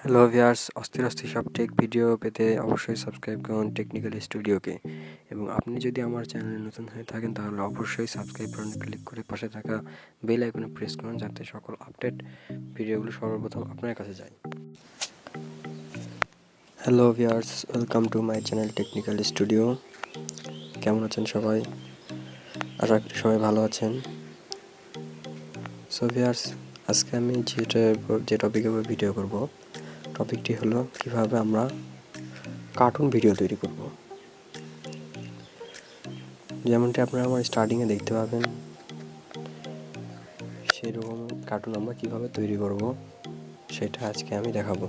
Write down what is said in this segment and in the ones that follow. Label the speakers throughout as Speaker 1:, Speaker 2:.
Speaker 1: Hello viewers, অস্থির অস্থির সব টেক ভিডিও পেতে অবশ্যই সাবস্ক্রাইব করুন টেকনিক্যাল স্টুডিওকে। এবং আপনি যদি আমার চ্যানেলে নতুন হয়ে থাকেন তাহলে অবশ্যই সাবস্ক্রাইব বাটনে ক্লিক করে পাশে থাকা বেল আইকনে প্রেস করুন যাতে সকল আপডেট ভিডিওগুলো সর্বপ্রথম আপনার কাছে যায়। Hello viewers, welcome to my channel technical studio. কেমন আছেন সবাই? আশা করি সবাই ভালো আছেন। সো ভিউয়ার্স, আজকে আমি যে টপিকের উপর ভিডিও করব, টপিকটি হলো কিভাবে আমরা কার্টুন ভিডিও তৈরি করব। যেমনটি আপনারা আমার স্টার্টিংয়ে দেখতে পাবেন, সেরকম কার্টুন আমরা কিভাবে তৈরি করব সেটা আজকে আমি দেখাবো।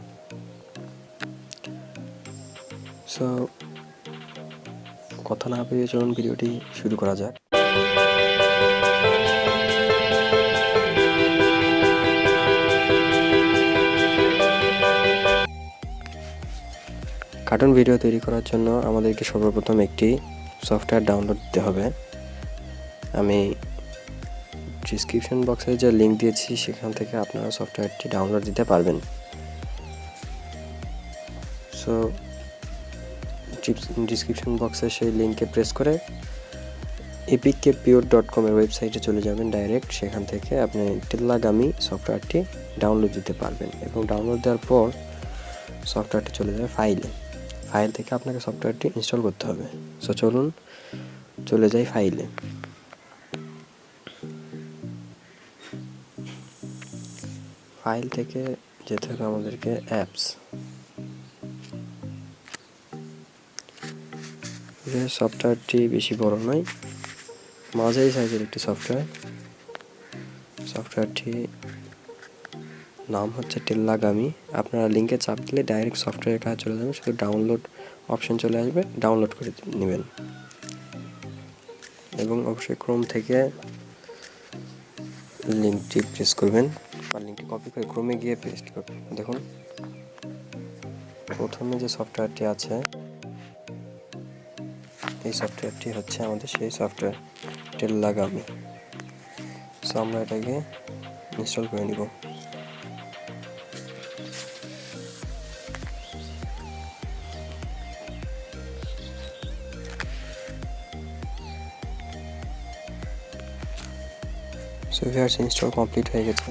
Speaker 1: সো কথা না পেরিয়ে চলুন ভিডিওটি শুরু করা যাক। কার্টুন ভিডিও তৈরি করার জন্য আমাদেরকে সর্বপ্রথম একটি সফটওয়্যার ডাউনলোড দিতে হবে। আমি ডিসক্রিপশন বক্সে যে লিঙ্ক দিয়েছি সেখান থেকে আপনারা সফটওয়্যারটি ডাউনলোড দিতে পারবেন। সো ডিসক্রিপশন বক্সে সেই লিঙ্কে প্রেস করে epicpure.com এর ওয়েবসাইটে চলে যাবেন ডাইরেক্ট। সেখান থেকে আপনি টেল্লাগামি সফটওয়্যারটি ডাউনলোড দিতে পারবেন এবং ডাউনলোড দেওয়ার পর সফটওয়্যারটি চলে যাবে ফাইল থেকে আপনাকে সফটওয়্যারটি ইনস্টল করতে হবে। সো চলুন চলে যাই ফাইলে। ফাইল থেকে যেতে হবে আমাদেরকে অ্যাপস। সফটওয়্যারটি বেশি বড় নয়, মাঝারি সাইজের একটি সফটওয়্যারটি নাম হচ্ছে টেল্লাগামি। আপনারা লিঙ্কে চাপ দিলে ডাইরেক্ট সফটওয়্যারের কাছে চলে যাবেন, শুধু ডাউনলোড অপশন চলে আসবে, ডাউনলোড করে নেবেন এবং অবশ্যই ক্রোম থেকে লিঙ্কটি প্রেস করবেন বা লিঙ্কটি কপি করে ক্রোমে গিয়ে পেস্ট করবেন। দেখুন, প্রথমে যে সফটওয়্যারটি আছে এই সফটওয়্যারটি হচ্ছে আমাদের সেই সফটওয়্যার টেল্লাগামি। সো আমরা এটাকে ইনস্টল করে নিব। সো ভিউয়ার্স, ইনস্টল কমপ্লিট হয়ে গেছে।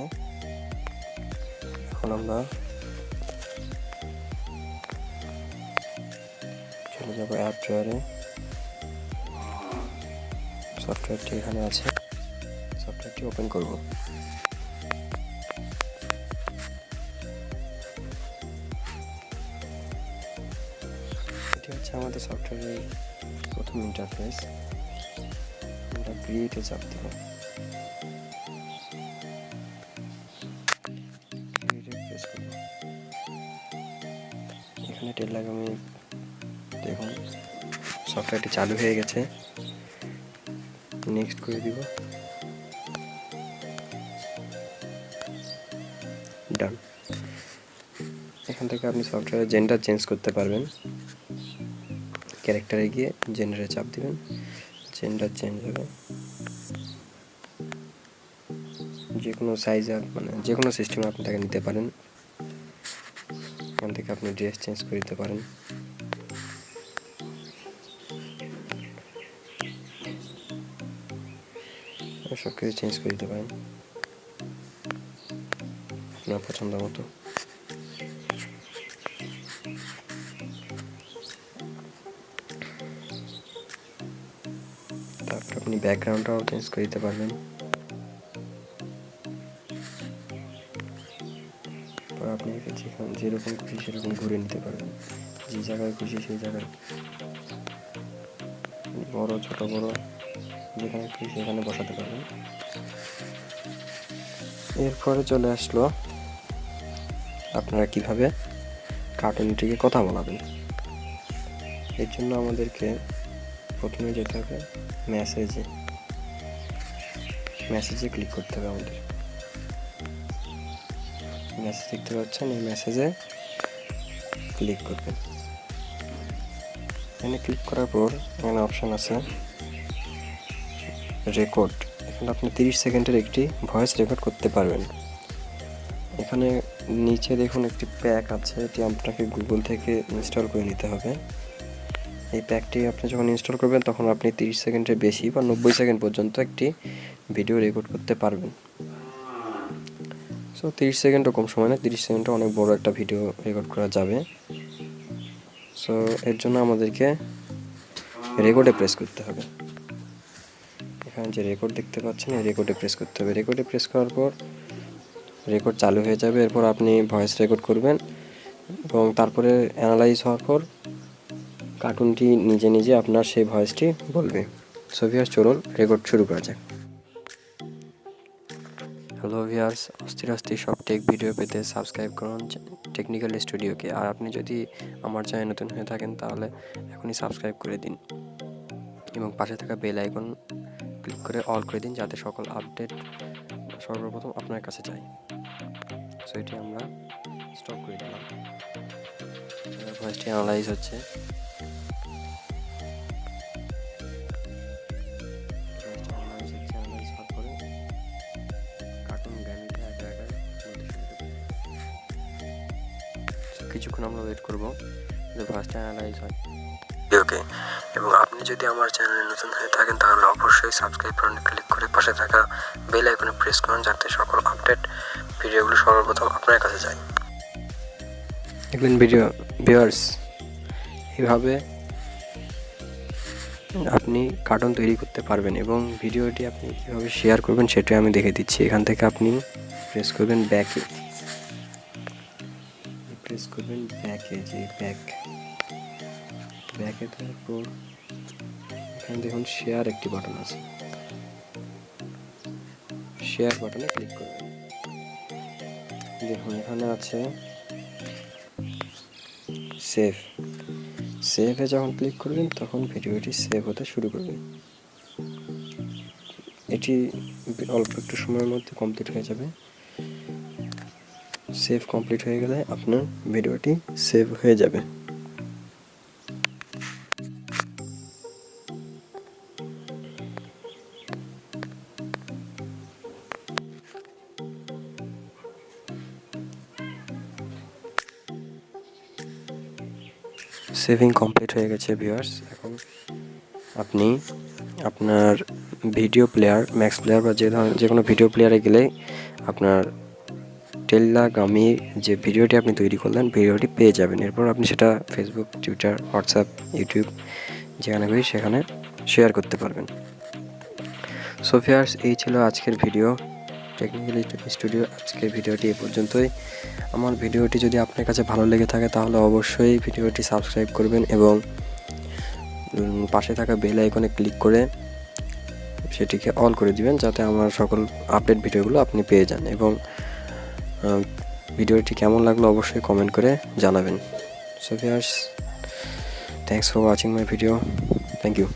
Speaker 1: এখন আমরা চলে যাব অ্যাপ ড্রয়ারে। সফটওয়্যারটি এখানে আছে, সফটওয়্যারটি ওপেন করব। এটি হচ্ছে আমাদের সফটওয়্যারের প্রথম ইন্টারফেস। আমরা ক্রিয়েটে চাপ দেব। এখানে টেল্লাগামি দেখুন সফটওয়্যারটি চালু হয়ে গেছে। নেক্সট করে দিব, ডান। এখান থেকে আপনি সফটওয়্যারের জেন্ডার চেঞ্জ করতে পারবেন। ক্যারেক্টারে গিয়ে জেন্ডারে চাপ দিবেন, জেন্ডার চেঞ্জ হবে। যে কোনো সাইজ মানে যে কোনো সিস্টেমে আপনি তাকে নিতে পারেন। এখান থেকে আপনি ড্রেস চেঞ্জ করে দিতে পারেন। সব কিছু চেঞ্জ করে দিতে পারেন আপনার পছন্দ মতো। তারপর আপনি ব্যাকগ্রাউন্ডটাও চেঞ্জ করে দিতে পারবেন। আপনি যেরকম খুশি সেরকম ঘুরে নিতে পারবেন, যে জায়গায় খুশি সেই জায়গায়, বড় ছোট বড় যেখানে খুশি সেখানে বসাতে পারবেন। এরপরে চলে আসলো আপনারা কিভাবে কার্টুনটিকে কথা বলাবেন। এর জন্য আমাদেরকে প্রথমে যেতে হবে মেসেজে ক্লিক করতে হবে। আমাদের মেসেজ দেখতে পাচ্ছেন, এই মেসেজে ক্লিক করবেন। এখানে ক্লিক করার পর এখানে অপশান আছে রেকর্ড। এখানে আপনি 30 সেকেন্ডের একটি ভয়েস রেকর্ড করতে পারবেন। এখানে নিচে দেখুন একটি প্যাক আছে, এটি আপনাকে গুগল থেকে ইনস্টল করে নিতে হবে। এই প্যাকটি আপনি যখন ইনস্টল করবেন তখন আপনি 30 সেকেন্ডের বেশি বা 90 সেকেন্ড পর্যন্ত একটি ভিডিও রেকর্ড করতে পারবেন। সো 30 সেকেন্ডও কম সময় না, 30 সেকেন্ডও অনেক বড় একটা ভিডিও রেকর্ড করা যাবে। সো এর জন্য আমাদেরকে রেকর্ডে প্রেস করতে হবে। এখানে যে রেকর্ড দেখতে পাচ্ছেন, এই রেকর্ডে প্রেস করতে হবে। রেকর্ডে প্রেস করার পর রেকর্ড চালু হয়ে যাবে। এরপর আপনি ভয়েস রেকর্ড করবেন এবং তারপরে অ্যানালাইজ হওয়ার পর কার্টুনটি নিজে নিজে আপনার সেই ভয়েসটি বলবে। সো ভিউয়ার্স, চলুন রেকর্ড শুরু করা যাক। হ্যালো ভিউয়ার্স, অস্থির অস্থির সব টেক ভিডিও পেতে সাবস্ক্রাইব করুন টেকনিক্যাল স্টুডিওকে। আর আপনি যদি আমার চ্যানেল নতুন হয়ে থাকেন তাহলে এখনই সাবস্ক্রাইব করে দিন এবং পাশে থাকা বেল আইকন ক্লিক করে অল করে দিন, যাতে সকল আপডেট সর্বপ্রথম আপনার কাছে যায়। সো এটি আমরা স্টপ করে দিলাম। ভয়েসটি অ্যানালাইজ হচ্ছে। কিছুক্ষণ আমরা ওয়েট করব যে ভয়েসটা অ্যানালাইজ হয়। ওকে, এবং আপনি যদি আমার চ্যানেলে নতুন হয়ে থাকেন তাহলে অবশ্যই সাবস্ক্রাইব বাটনে ক্লিক করে পাশে থাকা বেল আইকনে প্রেস করুন, যাতে সকল আপডেট ভিডিওগুলো সর্বপ্রথম আপনার কাছে যায়। দেখবেন ভিউয়ার্স, এইভাবে আপনি কার্টুন তৈরি করতে পারবেন এবং ভিডিওটি আপনি কীভাবে শেয়ার করবেন সেটাই আমি দেখে দিচ্ছি। এখান থেকে আপনি প্রেস করবেন ব্যাকে, যে ব্যাকে তারপর এখানে দেখুন শেয়ার একটি বাটন আছে, শেয়ার বাটনে ক্লিক করবেন। দেখুন এখানে আছে সেভে যখন ক্লিক করবেন তখন ভিডিওটি সেভ হতে শুরু করবে। এটি অল্প একটু সময়ের মধ্যে কমপ্লিট হয়ে যাবে। সেভ কমপ্লিট হয়ে গেলে আপনার ভিডিওটি সেভ হয়ে যাবে। সেভিং কমপ্লিট হয়ে গেছে ভিউয়ার্স। এখন আপনি আপনার ভিডিও প্লেয়ার, ম্যাক্স প্লেয়ার বা যে কোনো ভিডিও প্লেয়ারে গেলে আপনার টেল্লাগামি যে ভিডিওটি আপনি তৈরি করলেন ভিডিওটি পেয়ে যাবেন। এরপর আপনি সেটা ফেসবুক, টুইটার, হোয়াটসঅ্যাপ, ইউটিউব যেখানে খুশি সেখানে শেয়ার করতে পারবেন। সো ভিউয়ার্স, এই ছিল আজকের ভিডিও টেকনিক্যাল স্টুডিও। আজকের ভিডিওটি এ পর্যন্তই। আমার ভিডিওটি যদি আপনার কাছে ভালো লেগে থাকে তাহলে অবশ্যই ভিডিওটি সাবস্ক্রাইব করবেন এবং পাশে থাকা বেল আইকনে ক্লিক করে সেটিকে অল করে দিবেন, যাতে আমার সকল আপডেট ভিডিওগুলো আপনি পেয়ে যান। এবং ভিডিওটি কেমন লাগলো অবশ্যই কমেন্ট করে জানাবেন। So viewers, thanks for watching my video. Thank you.